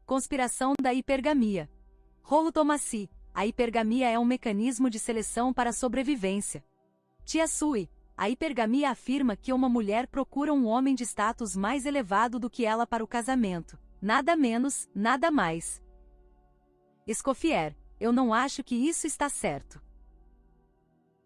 Conspiração da hipergamia. Rollo Tomassi. A hipergamia é um mecanismo de seleção para a sobrevivência. Tia Sui. A hipergamia afirma que uma mulher procura um homem de status mais elevado do que ela para o casamento. Nada menos, nada mais. Escoffier. Eu não acho que isso está certo.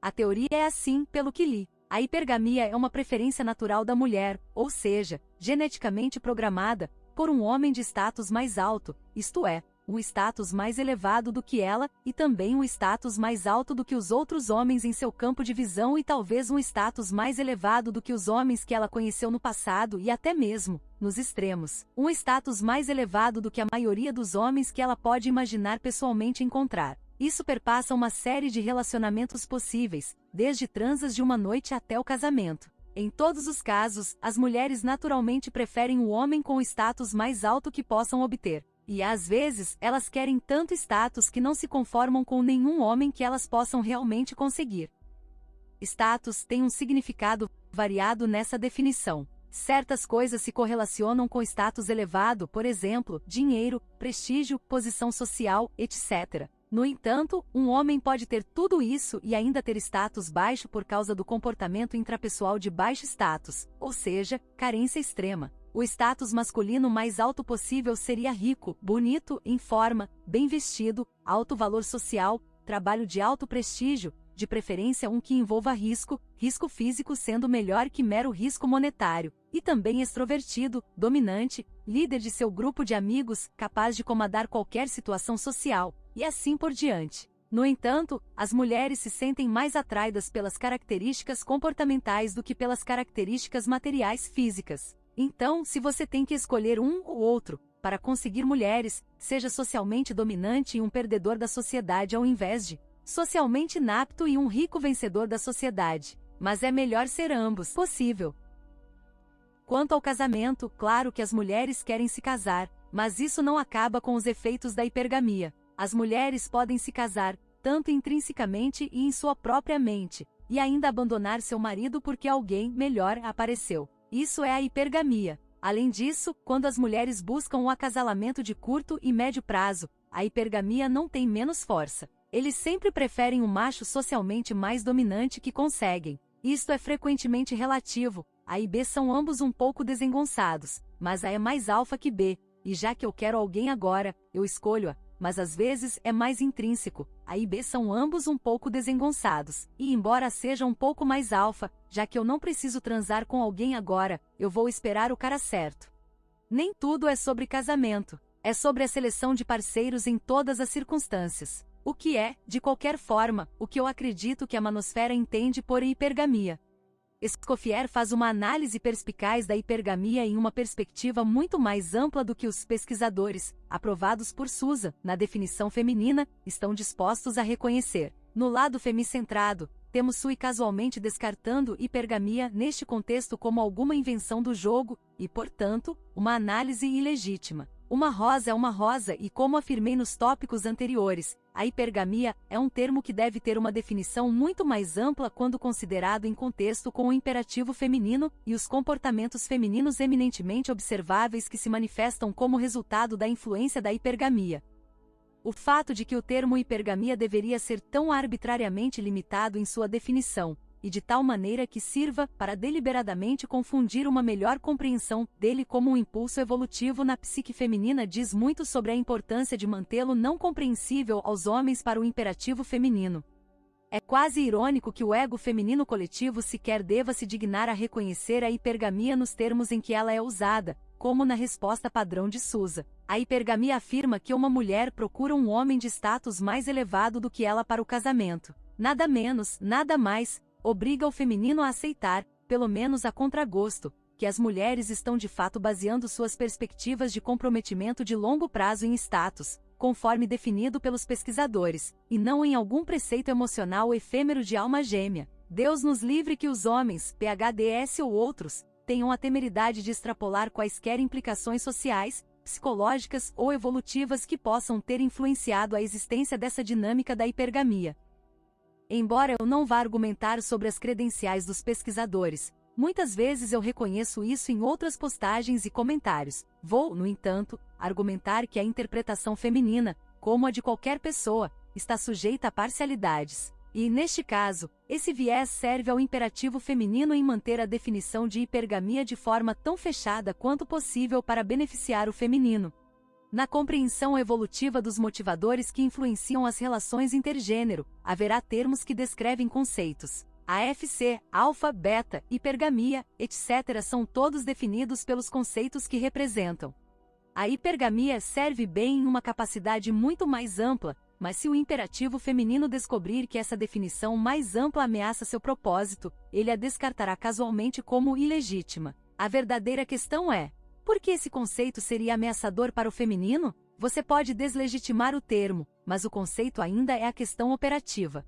A teoria é assim, pelo que li. A hipergamia é uma preferência natural da mulher, ou seja, geneticamente programada, por um homem de status mais alto, isto é, um status mais elevado do que ela, e também um status mais alto do que os outros homens em seu campo de visão e talvez um status mais elevado do que os homens que ela conheceu no passado e até mesmo, nos extremos, um status mais elevado do que a maioria dos homens que ela pode imaginar pessoalmente encontrar. Isso perpassa uma série de relacionamentos possíveis, desde transas de uma noite até o casamento. Em todos os casos, as mulheres naturalmente preferem o homem com o status mais alto que possam obter. E às vezes, elas querem tanto status que não se conformam com nenhum homem que elas possam realmente conseguir. Status tem um significado variado nessa definição. Certas coisas se correlacionam com status elevado, por exemplo, dinheiro, prestígio, posição social, etc. No entanto, um homem pode ter tudo isso e ainda ter status baixo por causa do comportamento intrapessoal de baixo status, ou seja, carência extrema. O status masculino mais alto possível seria rico, bonito, em forma, bem vestido, alto valor social, trabalho de alto prestígio, de preferência um que envolva risco físico sendo melhor que mero risco monetário, e também extrovertido, dominante, líder de seu grupo de amigos, capaz de comandar qualquer situação social, e assim por diante. No entanto, as mulheres se sentem mais atraídas pelas características comportamentais do que pelas características materiais físicas. Então, se você tem que escolher um ou outro, para conseguir mulheres, seja socialmente dominante e um perdedor da sociedade ao invés de socialmente inapto e um rico vencedor da sociedade. Mas é melhor ser ambos possível. Quanto ao casamento, claro que as mulheres querem se casar, mas isso não acaba com os efeitos da hipergamia. As mulheres podem se casar, tanto intrinsecamente e em sua própria mente, e ainda abandonar seu marido porque alguém melhor apareceu. Isso é a hipergamia. Além disso, quando as mulheres buscam um acasalamento de curto e médio prazo, a hipergamia não tem menos força. Eles sempre preferem um macho socialmente mais dominante que conseguem. Isto é frequentemente relativo. A e B são ambos um pouco desengonçados, mas A é mais alfa que B, e já que eu quero alguém agora, eu escolho A. Mas às vezes é mais intrínseco, A e B são ambos um pouco desengonçados, e embora seja um pouco mais alfa, já que eu não preciso transar com alguém agora, eu vou esperar o cara certo. Nem tudo é sobre casamento, é sobre a seleção de parceiros em todas as circunstâncias. O que é, de qualquer forma, o que eu acredito que a manosfera entende por hipergamia. Escoffier faz uma análise perspicaz da hipergamia em uma perspectiva muito mais ampla do que os pesquisadores, aprovados por Sousa, na definição feminina, estão dispostos a reconhecer. No lado femicentrado, temos Sui casualmente descartando hipergamia neste contexto como alguma invenção do jogo, e portanto, uma análise ilegítima. Uma rosa é uma rosa e como afirmei nos tópicos anteriores, a hipergamia é um termo que deve ter uma definição muito mais ampla quando considerado em contexto com o imperativo feminino e os comportamentos femininos eminentemente observáveis que se manifestam como resultado da influência da hipergamia. O fato de que o termo hipergamia deveria ser tão arbitrariamente limitado em sua definição, e de tal maneira que sirva para deliberadamente confundir uma melhor compreensão dele como um impulso evolutivo na psique feminina diz muito sobre a importância de mantê-lo não compreensível aos homens para o imperativo feminino. É quase irônico que o ego feminino coletivo sequer deva se dignar a reconhecer a hipergamia nos termos em que ela é usada, como na resposta padrão de Sousa. A hipergamia afirma que uma mulher procura um homem de status mais elevado do que ela para o casamento. Nada menos, nada mais, obriga o feminino a aceitar, pelo menos a contragosto, que as mulheres estão de fato baseando suas perspectivas de comprometimento de longo prazo em status, conforme definido pelos pesquisadores, e não em algum preceito emocional efêmero de alma gêmea. Deus nos livre que os homens, PhDs ou outros, tenham a temeridade de extrapolar quaisquer implicações sociais, psicológicas ou evolutivas que possam ter influenciado a existência dessa dinâmica da hipergamia. Embora eu não vá argumentar sobre as credenciais dos pesquisadores, Muitas vezes eu reconheço isso em outras postagens e comentários. Vou, no entanto, argumentar que a interpretação feminina, como a de qualquer pessoa, está sujeita a parcialidades. E, neste caso, esse viés serve ao imperativo feminino em manter a definição de hipergamia de forma tão fechada quanto possível para beneficiar o feminino. Na compreensão evolutiva dos motivadores que influenciam as relações intergênero, haverá termos que descrevem conceitos. AFC, alfa, beta, hipergamia, etc. são todos definidos pelos conceitos que representam. A hipergamia serve bem em uma capacidade muito mais ampla, mas se o imperativo feminino descobrir que essa definição mais ampla ameaça seu propósito, ele a descartará casualmente como ilegítima. A verdadeira questão é: por que esse conceito seria ameaçador para o feminino? Você pode deslegitimar o termo, mas o conceito ainda é a questão operativa.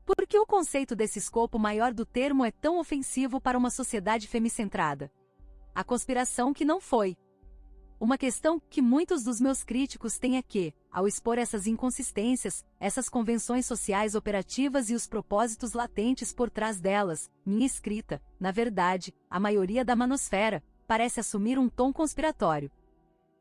Por que o conceito desse escopo maior do termo é tão ofensivo para uma sociedade femicentrada? A conspiração que não foi. Uma questão que muitos dos meus críticos têm é que, ao expor essas inconsistências, essas convenções sociais operativas e os propósitos latentes por trás delas, minha escrita, na verdade, a maioria da manosfera, parece assumir um tom conspiratório.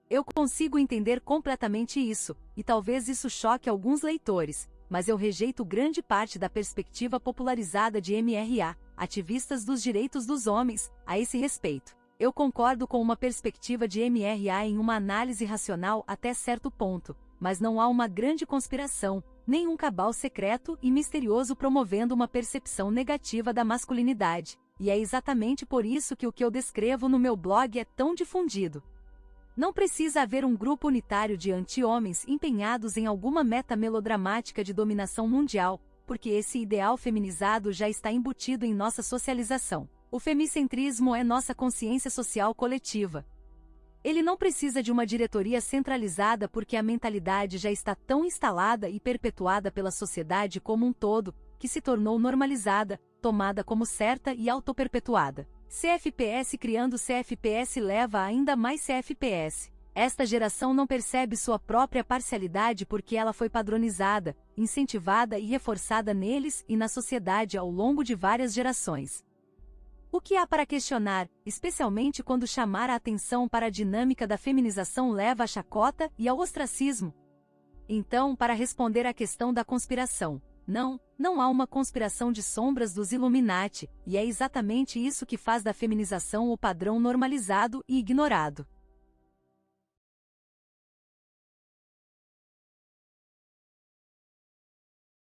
Eu consigo entender completamente isso, e talvez isso choque alguns leitores, mas eu rejeito grande parte da perspectiva popularizada de MRA, ativistas dos direitos dos homens, a esse respeito. Eu concordo com uma perspectiva de MRA em uma análise racional até certo ponto, mas não há uma grande conspiração, nem um cabal secreto e misterioso promovendo uma percepção negativa da masculinidade, e é exatamente por isso que o que eu descrevo no meu blog é tão difundido. Não precisa haver um grupo unitário de anti-homens empenhados em alguma meta melodramática de dominação mundial, porque esse ideal feminizado já está embutido em nossa socialização. O femicentrismo é nossa consciência social coletiva. Ele não precisa de uma diretoria centralizada porque a mentalidade já está tão instalada e perpetuada pela sociedade como um todo, que se tornou normalizada, tomada como certa e autoperpetuada. CFPS criando CFPS leva a ainda mais CFPS. Esta geração não percebe sua própria parcialidade porque ela foi padronizada, incentivada e reforçada neles e na sociedade ao longo de várias gerações. O que há para questionar, especialmente quando chamar a atenção para a dinâmica da feminização leva à chacota e ao ostracismo? Então, para responder à questão da conspiração, não há uma conspiração de sombras dos Illuminati, e é exatamente isso que faz da feminização o padrão normalizado e ignorado.